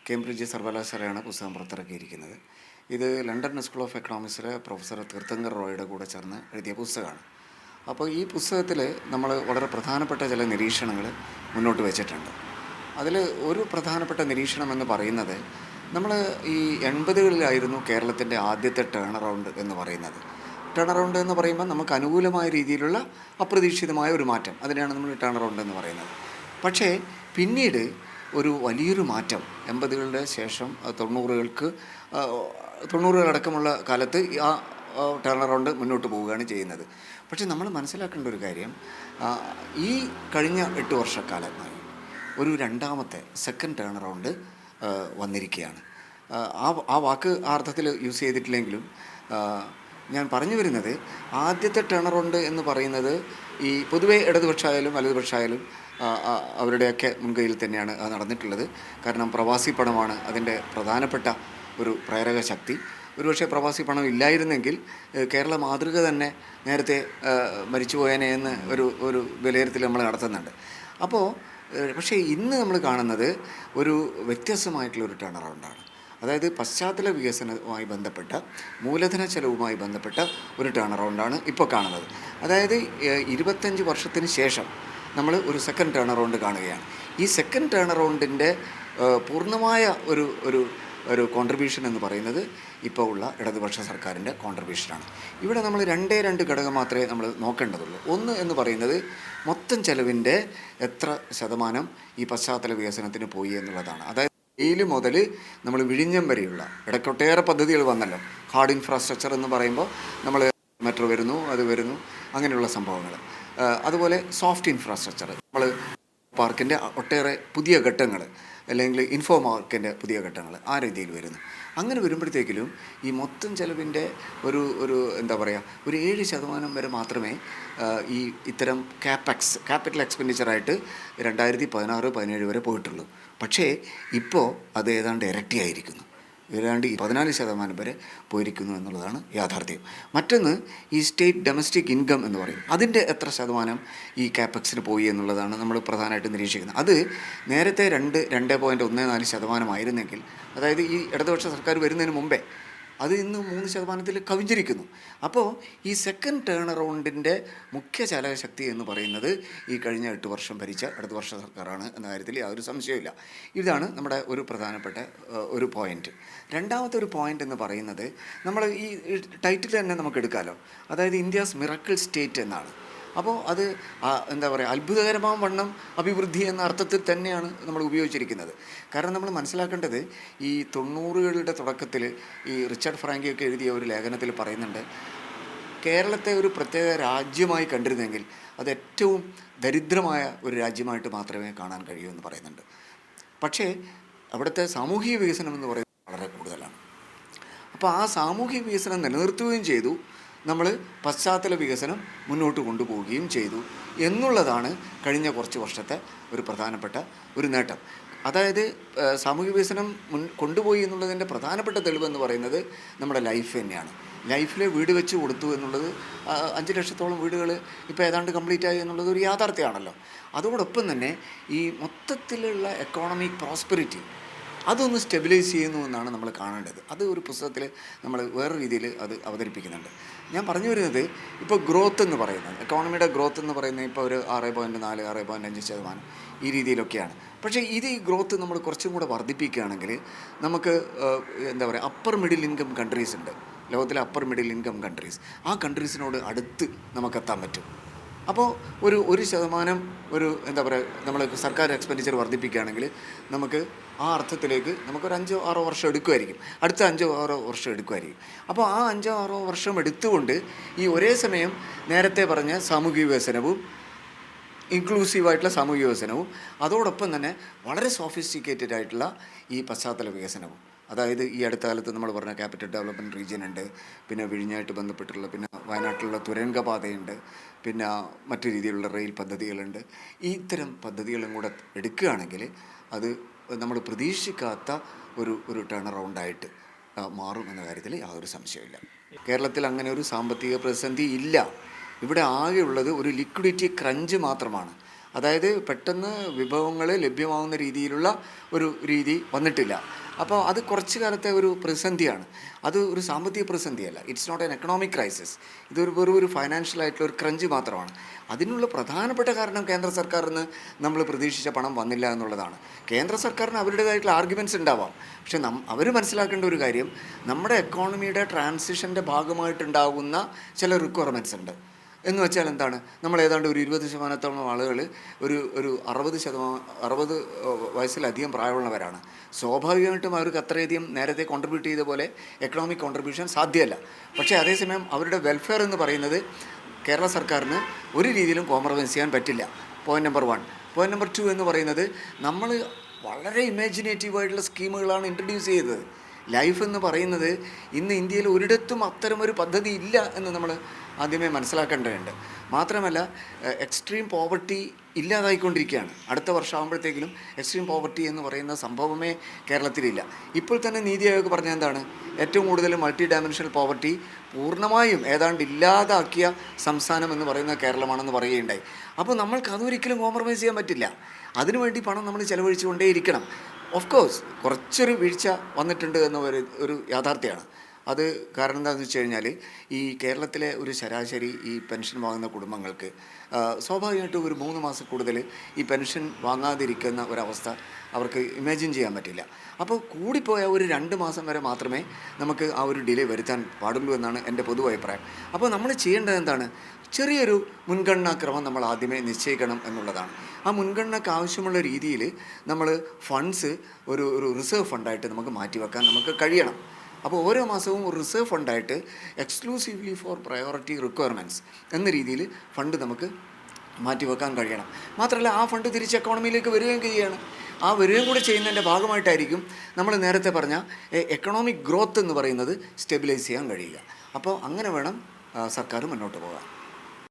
Cambridge സർവകലാശാലയാണ് പുസ്തകം പുറത്തിറക്കിയിരിക്കുന്നത്. ഇത് London school of എക്കണോമിക്സിലെ professor തീർത്ഥങ്കർ റോയുടെ കൂടെ ചേർന്ന് എഴുതിയ പുസ്തകമാണ്. അപ്പോൾ ഈ പുസ്തകത്തിൽ നമ്മൾ വളരെ പ്രധാനപ്പെട്ട ചില നിരീക്ഷണങ്ങൾ മുന്നോട്ട് വെച്ചിട്ടുണ്ട്. അതിൽ ഒരു പ്രധാനപ്പെട്ട നിരീക്ഷണം എന്ന് പറയുന്നത്, നമ്മൾ ഈ 80കളിലായിരുന്നു കേരളത്തിൻ്റെ ആദ്യത്തെ ടേൺ അറൗണ്ട് എന്ന് പറയുന്നത്. ടേൺ അറൗണ്ട് എന്ന് പറയുമ്പോൾ നമുക്ക് അനുകൂലമായ രീതിയിലുള്ള അപ്രതീക്ഷിതമായ ഒരു മാറ്റം, അതിനെയാണ് നമ്മൾ ടേൺ അറൗണ്ട് എന്ന് പറയുന്നത്. പക്ഷേ പിന്നീട് ഒരു വലിയൊരു മാറ്റം 80കളുടെ ശേഷം 90കളടക്കമുള്ള കാലത്ത് ആ ടേൺ അറൗണ്ട് മുന്നോട്ട് പോവുകയാണ് ചെയ്യുന്നത്. പക്ഷേ നമ്മൾ മനസ്സിലാക്കേണ്ട ഒരു കാര്യം, ഈ കഴിഞ്ഞ 8 വർഷക്കാലമായി ഒരു രണ്ടാമത്തെ സെക്കൻഡ് ടേൺ അറൗണ്ട് വന്നിരിക്കുകയാണ്. ആ വാക്ക് ആ അർത്ഥത്തിൽ യൂസ് ചെയ്തിട്ടില്ലെങ്കിലും ഞാൻ പറഞ്ഞു വരുന്നത്, ആദ്യത്തെ ടേൺ അറൗണ്ട് എന്ന് പറയുന്നത് ഈ പൊതുവെ ഇടതുപക്ഷമായാലും വലതുപക്ഷമായാലും അവരുടെയൊക്കെ മുൻകൈയിൽ തന്നെയാണ് അത് നടന്നിട്ടുള്ളത്. കാരണം പ്രവാസി പണമാണ് അതിൻ്റെ പ്രധാനപ്പെട്ട ഒരു പ്രേരക ശക്തി. ഒരുപക്ഷെ പ്രവാസി പണം ഇല്ലായിരുന്നെങ്കിൽ കേരള മാതൃക തന്നെ നേരത്തെ മരിച്ചുപോയനെ എന്ന് ഒരു വിലയിരുത്തൽ നമ്മൾ നടത്തുന്നുണ്ട്. പക്ഷേ ഇന്ന് നമ്മൾ കാണുന്നത് ഒരു വ്യത്യസ്തമായിട്ടുള്ളൊരു ടേൺ അറൗണ്ടാണ്. അതായത് പശ്ചാത്തല വികസനവുമായി ബന്ധപ്പെട്ട, മൂലധന ചെലവുമായി ബന്ധപ്പെട്ട ഒരു ടേൺ അറൗണ്ടാണ് ഇപ്പോൾ കാണുന്നത്. അതായത് 25 വർഷത്തിന് ശേഷം നമ്മൾ ഒരു സെക്കൻഡ് ടേൺ അറൗണ്ട് കാണുകയാണ്. ഈ സെക്കൻഡ് ടേൺ അറൗണ്ടിൻ്റെ പൂർണ്ണമായ ഒരു കോൺട്രിബ്യൂഷൻ എന്ന് പറയുന്നത് ഇപ്പോൾ ഉള്ള ഇടതുപക്ഷ സർക്കാരിൻ്റെ കോൺട്രിബ്യൂഷനാണ്. ഇവിടെ നമ്മൾ രണ്ട് ഘടകം മാത്രമേ നമ്മൾ നോക്കേണ്ടതുള്ളൂ. ഒന്ന് എന്ന് പറയുന്നത്, മൊത്തം ചെലവിൻ്റെ എത്ര ശതമാനം ഈ പശ്ചാത്തല വികസനത്തിന് പോയി എന്നുള്ളതാണ്. അതായത് ഡെയിലി മുതൽ നമ്മൾ വിഴിഞ്ഞം വരെയുള്ള ഇടയ്ക്കൊട്ടേറെ പദ്ധതികൾ വന്നല്ലോ. ഹാർഡ് ഇൻഫ്രാസ്ട്രക്ചർ എന്ന് പറയുമ്പോൾ നമ്മൾ മെട്രോ വരുന്നു, അത് വരുന്നു, അങ്ങനെയുള്ള സംഭവങ്ങൾ. അതുപോലെ സോഫ്റ്റ് ഇൻഫ്രാസ്ട്രക്ചർ, നമ്മൾ പാർക്കിൻ്റെ ഒട്ടേറെ പുതിയ ഘട്ടങ്ങൾ, അല്ലെങ്കിൽ ഇൻഫോ മാർക്കിൻ്റെ പുതിയ ഘട്ടങ്ങൾ, ആ രീതിയിൽ വരുന്നു. അങ്ങനെ വരുമ്പോഴത്തേക്കിലും ഈ മൊത്തം ചെലവിൻ്റെ ഒരു 7% വരെ മാത്രമേ ഈ ഇത്തരം ക്യാപിറ്റൽ എക്സ്പെൻഡിച്ചറായിട്ട് 2016-17 വരെ പോയിട്ടുള്ളൂ. പക്ഷേ ഇപ്പോൾ അത് ഏതാണ്ട് ഇരട്ടിയായിരിക്കുന്നു. ഏതാണ്ട് 14% വരെ പോയിരിക്കുന്നു എന്നുള്ളതാണ് യാഥാർത്ഥ്യം. മറ്റൊന്ന്, ഈ സ്റ്റേറ്റ് ഡൊമസ്റ്റിക് ഇൻകം എന്ന് പറയും, അതിൻ്റെ എത്ര ശതമാനം ഈ ക്യാപെക്സിന് പോയി എന്നുള്ളതാണ് നമ്മൾ പ്രധാനമായിട്ട് നിരീക്ഷിക്കുന്നത്. അത് നേരത്തെ 2.14% ആയിരുന്നെങ്കിൽ, അതായത് ഈ ഇടതുപക്ഷ സർക്കാർ വരുന്നതിന് മുമ്പേ, അത് ഇന്ന് 3% കവിഞ്ഞിരിക്കുന്നു. അപ്പോൾ ഈ സെക്കൻഡ് ടേൺ അറൗണ്ടിൻ്റെ മുഖ്യ ചാലകശക്തി എന്ന് പറയുന്നത് ഈ കഴിഞ്ഞ 8 വർഷം ഭരിച്ച ഇടതുപക്ഷ സർക്കാരാണ് എന്ന കാര്യത്തിൽ യാതൊരു സംശയമില്ല. ഇതാണ് നമ്മുടെ ഒരു പ്രധാനപ്പെട്ട ഒരു പോയിൻറ്റ്. രണ്ടാമത്തെ ഒരു പോയിൻ്റ് എന്ന് പറയുന്നത്, നമ്മൾ ഈ ടൈറ്റിൽ തന്നെ നമുക്ക് എടുക്കാമല്ലോ, അതായത് ഇന്ത്യാസ് മിറക്കിൾ സ്റ്റേറ്റ് എന്നാണ്. അപ്പോൾ അത് അത്ഭുതകരമായ വണ്ണം അഭിവൃദ്ധി എന്ന അർത്ഥത്തിൽ തന്നെയാണ് നമ്മൾ ഉപയോഗിച്ചിരിക്കുന്നത്. കാരണം നമ്മൾ മനസ്സിലാക്കേണ്ടത്, ഈ 90കളുടെ തുടക്കത്തിൽ ഈ റിച്ചാർഡ് ഫ്രാങ്കിയൊക്കെ എഴുതിയ ഒരു ലേഖനത്തിൽ പറയുന്നുണ്ട്, കേരളത്തെ ഒരു പ്രത്യേക രാജ്യമായി കണ്ടിരുന്നെങ്കിൽ അത് ഏറ്റവും ദരിദ്രമായ ഒരു രാജ്യമായിട്ട് മാത്രമേ കാണാൻ കഴിയൂ എന്ന് പറയുന്നുണ്ട്. പക്ഷേ അവിടുത്തെ സാമൂഹിക വികസനം എന്ന് പറയുന്നത് വളരെ കൂടുതലാണ്. അപ്പോൾ ആ സാമൂഹിക വികസനം നിലനിർത്തുകയും ചെയ്തു, നമ്മൾ പശ്ചാത്തല വികസനം മുന്നോട്ട് കൊണ്ടുപോവുകയും ചെയ്തു എന്നുള്ളതാണ് കഴിഞ്ഞ കുറച്ച് വർഷത്തെ ഒരു പ്രധാനപ്പെട്ട ഒരു നേട്ടം. അതായത് സാമൂഹിക വികസനം കൊണ്ടുപോയി എന്നുള്ളതിൻ്റെ പ്രധാനപ്പെട്ട തെളിവെന്ന് പറയുന്നത് നമ്മുടെ ലൈഫ് തന്നെയാണ്. ലൈഫിൽ വീട് വെച്ച് കൊടുത്തു എന്നുള്ളത്, 5 ലക്ഷത്തോളം വീടുകൾ ഇപ്പോൾ ഏതാണ്ട് കംപ്ലീറ്റ് ആയി എന്നുള്ളത് ഒരു യാഥാർത്ഥ്യമാണല്ലോ. അതോടൊപ്പം തന്നെ ഈ മൊത്തത്തിലുള്ള എക്കോണമിക് പ്രോസ്പെറിറ്റി അതൊന്ന് സ്റ്റെബിലൈസ് ചെയ്യുന്നു എന്നാണ് നമ്മൾ കാണേണ്ടത്. അത് ഒരു പുസ്തകത്തിൽ നമ്മൾ വേറെ രീതിയിൽ അത് അവതരിപ്പിക്കുന്നുണ്ട്. ഞാൻ പറഞ്ഞു വരുന്നത്, ഇപ്പോൾ ഗ്രോത്ത് എന്ന് പറയുന്നത്, എക്കോണമിയുടെ ഗ്രോത്ത് എന്ന് പറയുന്നത് ഇപ്പോൾ ഒരു 6.4, 6.5% ഈ രീതിയിലൊക്കെയാണ്. പക്ഷേ ഈ ഗ്രോത്ത് നമ്മൾ കുറച്ചും കൂടെ വർദ്ധിപ്പിക്കുകയാണെങ്കിൽ നമുക്ക് അപ്പർ മിഡിൽ ഇൻകം കൺട്രീസ് ഉണ്ട്, ലോകത്തിലെ അപ്പർ മിഡിൽ ഇൻകം കൺട്രീസ്, ആ കൺട്രീസിനോട് അടുത്ത് നമുക്കെത്താൻ പറ്റും. അപ്പോൾ 1% നമ്മൾ സർക്കാർ എക്സ്പെൻഡിച്ചർ വർദ്ധിപ്പിക്കുകയാണെങ്കിൽ നമുക്ക് ആ അർത്ഥത്തിലേക്ക് നമുക്കൊരു 5-6 വർഷം എടുക്കുമായിരിക്കും, അടുത്ത 5-6 വർഷം എടുക്കുമായിരിക്കും. അപ്പോൾ ആ 5-6 വർഷം എടുത്തുകൊണ്ട് ഈ ഒരേ സമയം നേരത്തെ പറഞ്ഞ സാമൂഹിക വികസനവും, ഇൻക്ലൂസീവായിട്ടുള്ള സാമൂഹിക വികസനവും, അതോടൊപ്പം തന്നെ വളരെ സോഫിസ്റ്റിക്കേറ്റഡ് ആയിട്ടുള്ള ഈ പശ്ചാത്തല വികസനവും, അതായത് ഈ അടുത്ത കാലത്ത് നമ്മൾ പറഞ്ഞ ക്യാപിറ്റൽ ഡെവലപ്മെൻറ്റ് റീജിയൻ ഉണ്ട്, പിന്നെ വിഴിഞ്ഞായിട്ട് ബന്ധപ്പെട്ടുള്ള, പിന്നെ വയനാട്ടിലുള്ള തുരങ്കപാതയുണ്ട്, പിന്നെ മറ്റു രീതിയിലുള്ള റെയിൽ പദ്ധതികളുണ്ട്. ഇത്തരം പദ്ധതികളും കൂടെ എടുക്കുകയാണെങ്കിൽ അത് നമ്മൾ പ്രതീക്ഷിക്കാത്ത ഒരു ടേൺ അറൗണ്ടായിട്ട് മാറും എന്ന കാര്യത്തിൽ യാതൊരു സംശയമില്ല. കേരളത്തിൽ അങ്ങനെ ഒരു സാമ്പത്തിക പ്രതിസന്ധി ഇല്ല. ഇവിടെ ആകെയുള്ളത് ഒരു ലിക്വിഡിറ്റി ക്രഞ്ച് മാത്രമാണ്. അതായത് പെട്ടെന്ന് വിഭവങ്ങൾ ലഭ്യമാവുന്ന രീതിയിലുള്ള ഒരു രീതി വന്നിട്ടില്ല. അപ്പോൾ അത് കുറച്ച് കാലത്തെ ഒരു പ്രതിസന്ധിയാണ്. അത് ഒരു സാമ്പത്തിക പ്രതിസന്ധിയല്ല. It's not an economic crisis. ഇതൊരു വെറും ഒരു ഫൈനാൻഷ്യൽ ആയിട്ടുള്ള ഒരു ക്രഞ്ച് മാത്രമാണ്. അതിനുള്ള പ്രധാനപ്പെട്ട കാരണം കേന്ദ്ര സർക്കാരിൽ നിന്ന് നമ്മൾ പ്രതീക്ഷിച്ച പണം വന്നില്ല എന്നുള്ളതാണ്. കേന്ദ്ര സർക്കാരിന് അവരുടേതായിട്ടുള്ള ആർഗ്യുമെൻറ്റ്സ് ഉണ്ടാവാം. പക്ഷെ അവർ മനസ്സിലാക്കേണ്ട ഒരു കാര്യം, നമ്മുടെ എക്കോണമിയുടെ ട്രാൻസിഷൻ്റെ ഭാഗമായിട്ടുണ്ടാകുന്ന ചില റിക്വയർമെൻറ്റ്സ് ഉണ്ട്. എന്ന് വെച്ചാൽ എന്താണ്, നമ്മൾ ഏതാണ്ട് ഒരു 20% ആളുകൾ ഒരു 60 വയസ്സിലധികം പ്രായമുള്ളവരാണ്. സ്വാഭാവികമായിട്ടും അവർക്ക് അത്രയധികം നേരത്തെ കോൺട്രിബ്യൂട്ട് ചെയ്ത പോലെ എക്കണോമിക് കോൺട്രിബ്യൂഷൻ സാധ്യമല്ല. പക്ഷേ അതേസമയം അവരുടെ വെൽഫെയർ എന്ന് പറയുന്നത് കേരള സർക്കാരിന് ഒരു രീതിയിലും കോംപ്രമൈസ് ചെയ്യാൻ പറ്റില്ല. Point number 1. പോയിൻ്റ് നമ്പർ 2 എന്ന് പറയുന്നത്, നമ്മൾ വളരെ ഇമാജിനേറ്റീവായിട്ടുള്ള സ്കീമുകളാണ് ഇൻട്രൊഡ്യൂസ് ചെയ്തത്. ലൈഫ് എന്ന് പറയുന്നത് ഇന്ന് ഇന്ത്യയിൽ ഒരിടത്തും അത്തരമൊരു പദ്ധതി ഇല്ല എന്ന് നമ്മൾ ആദ്യമേ മനസ്സിലാക്കേണ്ടതുണ്ട്. മാത്രമല്ല, എക്സ്ട്രീം പോവർട്ടി ഇല്ലാതായിക്കൊണ്ടിരിക്കുകയാണ്. അടുത്ത വർഷമാകുമ്പോഴത്തേക്കിലും എക്സ്ട്രീം പോവർട്ടി എന്ന് പറയുന്ന സംഭവമേ കേരളത്തിലില്ല. ഇപ്പോൾ തന്നെ നീതി ആയോഗ് പറഞ്ഞ എന്താണ്, ഏറ്റവും കൂടുതൽ മൾട്ടി ഡയമെൻഷണൽ പോവർട്ടി പൂർണ്ണമായും ഏതാണ്ട് ഇല്ലാതാക്കിയ സംസ്ഥാനം എന്ന് പറയുന്നത് കേരളമാണെന്ന് പറയുകയുണ്ടായി. അപ്പോൾ നമ്മൾക്ക് അതൊരിക്കലും കോംപ്രമൈസ് ചെയ്യാൻ പറ്റില്ല. അതിനുവേണ്ടി പണം നമ്മൾ ചെലവഴിച്ചുകൊണ്ടേയിരിക്കണം. ഓഫ് കോഴ്സ് കുറച്ചൊരു വീഴ്ച വന്നിട്ടുണ്ട് എന്ന ഒരു യാഥാർത്ഥ്യമാണ്. അത് കാരണം എന്താണെന്ന് വെച്ച് കഴിഞ്ഞാൽ, ഈ കേരളത്തിലെ ഒരു ശരാശരി ഈ പെൻഷൻ വാങ്ങുന്ന കുടുംബങ്ങൾക്ക് സ്വാഭാവികമായിട്ടും ഒരു 3 മാസം കൂടുതൽ ഈ പെൻഷൻ വാങ്ങാതിരിക്കുന്ന ഒരവസ്ഥ അവർക്ക് ഇമാജിൻ ചെയ്യാൻ പറ്റില്ല. അപ്പോൾ കൂടിപ്പോയ ഒരു 2 മാസം വരെ മാത്രമേ നമുക്ക് ആ ഒരു ഡിലേ വരുത്താൻ പാടുള്ളൂ എന്നാണ് എൻ്റെ പൊതു അഭിപ്രായം. അപ്പോൾ നമ്മൾ ചെയ്യേണ്ടത് എന്താണ്, ചെറിയൊരു മുൻഗണനാക്രമം നമ്മൾ ആദ്യമേ നിശ്ചയിക്കണം എന്നുള്ളതാണ്. ആ മുൻഗണനയ്ക്ക് ആവശ്യമുള്ള രീതിയിൽ നമ്മൾ ഫണ്ട്സ് ഒരു റിസർവ് ഫണ്ടായിട്ട് നമുക്ക് മാറ്റിവെക്കാൻ നമുക്ക് കഴിയണം. അപ്പോൾ ഓരോ മാസവും ഒരു റിസർവ് ഫണ്ടായിട്ട് എക്സ്ക്ലൂസീവ്ലി ഫോർ പ്രയോറിറ്റി റിക്വയർമെൻറ്റ്സ് എന്ന രീതിയിൽ ഫണ്ട് നമുക്ക് മാറ്റിവെക്കാൻ കഴിയണം. മാത്രമല്ല, ആ ഫണ്ട് തിരിച്ച് എക്കോണമിയിലേക്ക് വരികയും ചെയ്യുകയാണ്. ആ വരികയും കൂടി ചെയ്യുന്നതിൻ്റെ ഭാഗമായിട്ടായിരിക്കും നമ്മൾ നേരത്തെ പറഞ്ഞ എക്കണോമിക് ഗ്രോത്ത് എന്ന് പറയുന്നത് സ്റ്റെബിലൈസ് ചെയ്യാൻ കഴിയുക. അപ്പോൾ അങ്ങനെ വേണം സർക്കാർ മുന്നോട്ട് പോകാൻ.